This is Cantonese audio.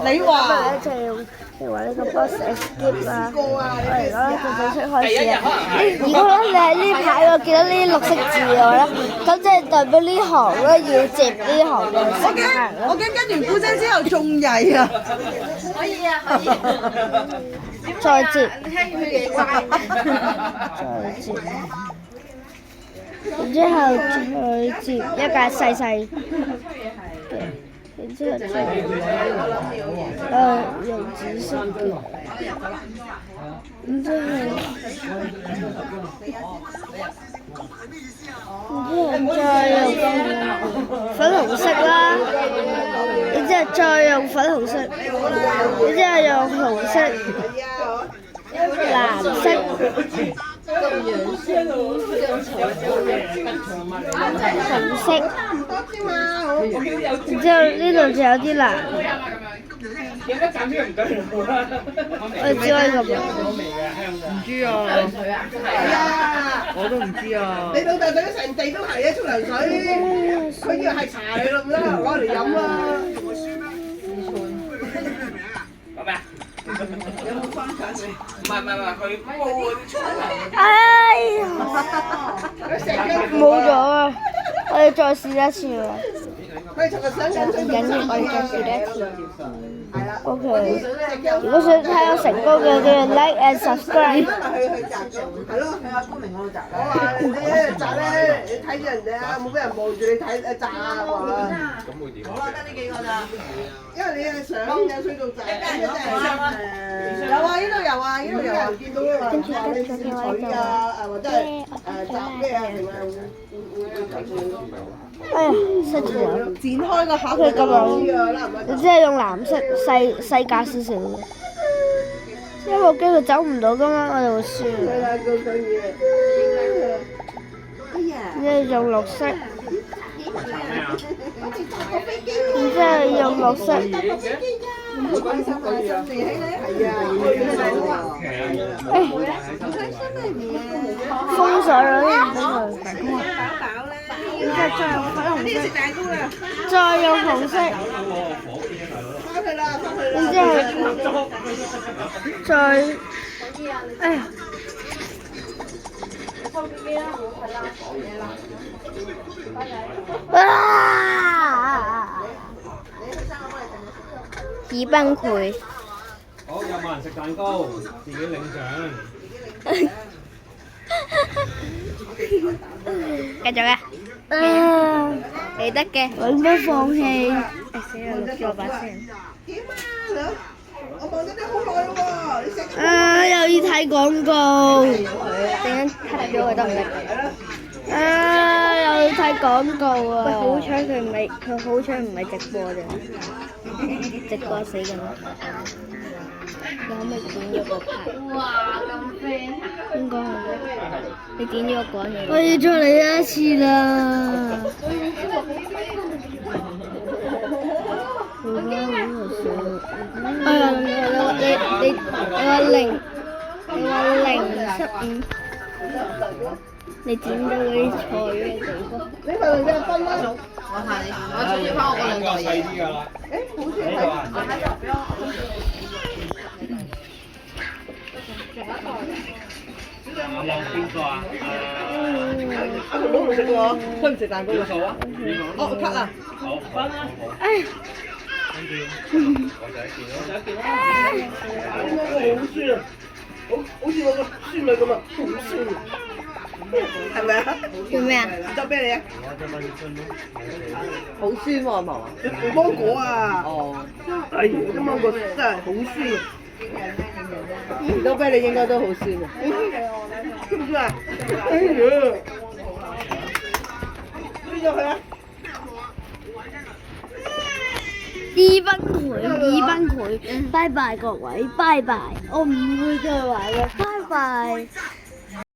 你話咧就係用話呢個 box escape 啊，我而家就正式開始啦。如果咧你喺呢排我見到呢啲綠色字嘅話咧，咁即係代表呢行咧要接呢行嘅乘客我驚跟完姑姐之後仲曳啊！可以啊，可以。再接，聽佢嘅怪。再接，然之後再接一架細細。然之後用紫色嘅，然之後再用粉紅色啦，然之後再用粉紅色，然之後用紅色、藍色。紅色，然之後呢度就有啲藍。我知呢個咩？唔知啊，係啊，我都唔知啊。你老豆對咗成地都係啊，沖涼水，佢以為係茶嚟咯，唔得，攞嚟飲啦。有冇翻緊你？唔係，佢煲嗰啲醋啊！哎呀，冇咗啊！我哋再試一次啊！唔緊要，我哋再試一次。OK，如果想睇我成功嘅，記得 like and subscribe。係咯，係啊，聰明我就我話你喺度摘咧，你睇住人哋啊，冇俾人望住你睇摘啊！咁會點？好啦，得呢幾個咋？因為你係想有水做摘，有啊，呢度有啊，呢度有人見到啊，你試取啊，或者係摘咩啊，定係哎呀，失咗。展開個盒佢咁樣，你只係用藍色細格少少嘅，因為我驚佢走唔到噶嘛，我就會輸。然之後用綠色，然之後用綠色。封鎖咗呢個，然之後再用粉紅色，再用紅色，然之後再，哎呀！啊！已崩潰。好，有冇人食蛋糕？自己領獎。繼續啊！你得嘅，我唔好放棄。死啦！錄咗我把聲。點啊？我望咗你好耐喎，你食。又要睇廣告。點樣 cut 咗佢得唔得？又要睇廣告啊！喂，好彩佢好彩唔係直播啫，直播死緊。你可唔可以點咗個牌？哇，咁 friend！應該係。你點咗個嘢？我要再嚟一次啦！哎呀，你話075，你點到嗰啲菜嘅地方？你係咪真係分啦？我睇你，我仲要翻我嗰兩袋嘢。好似係。邊個啊？阿龍冇食喎，佢唔食蛋糕嘅數啊？哦，cut 啦。好，翻啦。哎。我第一件啦。好酸啊！好似我個孫女咁啊，好酸啊！係咪啊？叫咩啊？執俾你啊！我隻蚊春咯。好酸喎，係嘛？芒果啊！哦。哎呀，啲芒果真係好酸。士多啤梨應該都好酸啊！知唔知啊？哎呀！邊個去啊？已崩潰，拜拜各位，拜拜，我唔會再玩啦，拜拜。